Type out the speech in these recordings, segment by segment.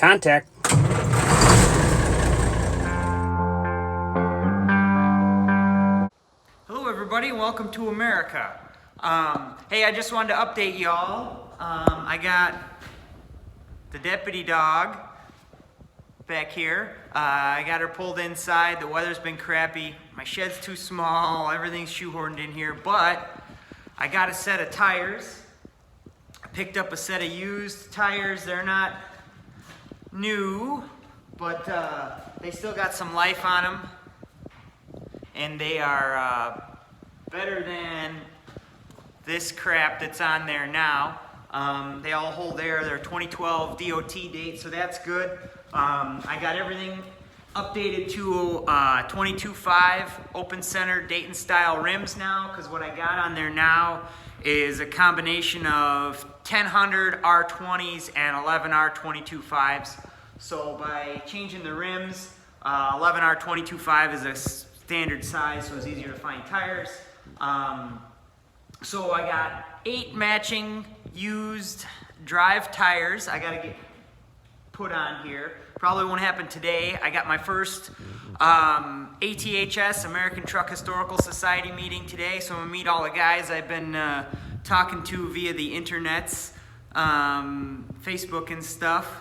Contact. Hello everybody, welcome to America. Hey, I just wanted to update y'all. I got the deputy dog back here. I got her pulled inside. The weather's been crappy. My shed's too small. Everything's shoehorned in here, but I got a set of tires. I picked up a set of used tires. They're not new, but they still got some life on them. And they are better than this crap that's on there now. They all hold air. They're 2012 DOT date, so that's good. I got everything updated to 22.5 open center Dayton style rims now, because what I got on there now is a combination of 1000 R20s and 11 R22.5s. So by changing the rims, 11 R22.5 is a standard size, so it's easier to find tires. So I got 8 matching used drive tires I gotta get put on here. Probably won't happen today. I got my first ATHS, American Truck Historical Society meeting today, so I'm gonna meet all the guys I've been talking to via the internets, Facebook and stuff.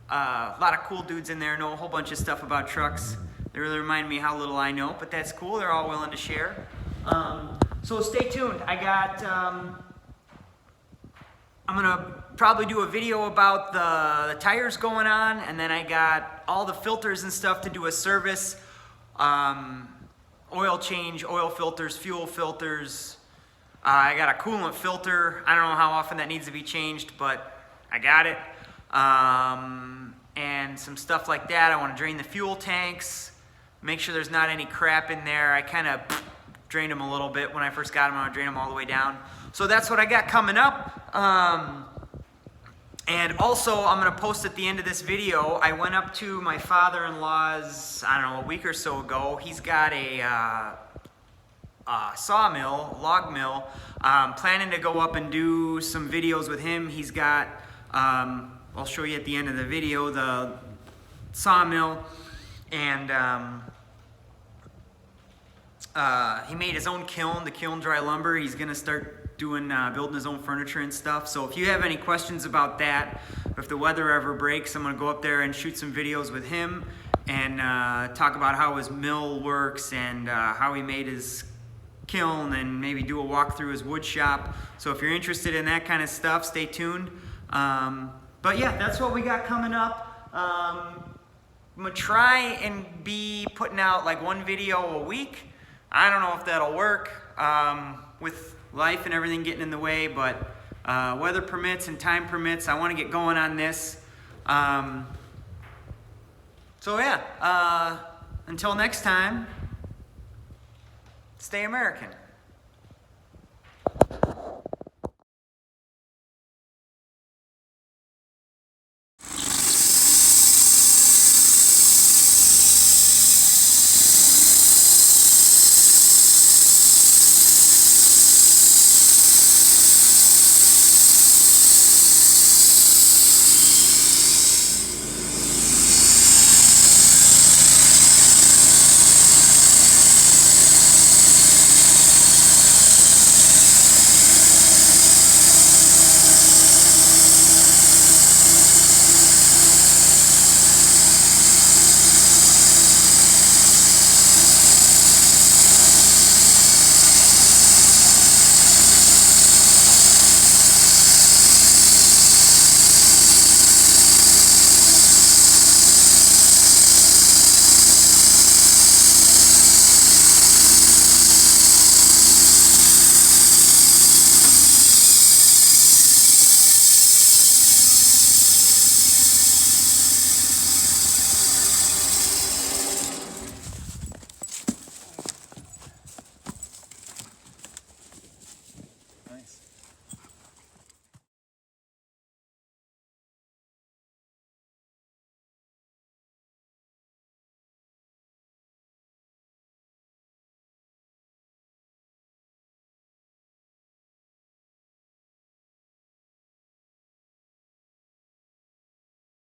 A lot of cool dudes in there, know a whole bunch of stuff about trucks. They really remind me how little I know, but that's cool. They're all willing to share. So stay tuned. I got, I'm gonna probably do a video about the tires going on, and then I got all the filters and stuff to do a service. Oil change, oil filters, fuel filters. I got a coolant filter. I don't know how often that needs to be changed, but I got it. And some stuff like that. I want to drain the fuel tanks, make sure there's not any crap in there. I kind of drained them a little bit when I first got them. I want to drain them all the way down. So that's what I got coming up. And also, I'm going to post at the end of this video, I went up to my father-in-law's, I don't know, a week or so ago. He's got a sawmill, log mill. Planning to go up and do some videos with him. He's got, I'll show you at the end of the video, the sawmill. And he made his own kiln, the Kiln Dry Lumber. He's going to start doing building his own furniture and stuff. So if you have any questions about that, if the weather ever breaks, I'm going to go up there and shoot some videos with him and talk about how his mill works and how he made his kiln, and maybe do a walk through his wood shop. So if you're interested in that kind of stuff, stay tuned. But yeah, that's what we got coming up. I'm going to try and be putting out like one video a week. I don't know if that'll work with life and everything getting in the way, but weather permits and time permits. I want to get going on this. So yeah, until next time, stay American.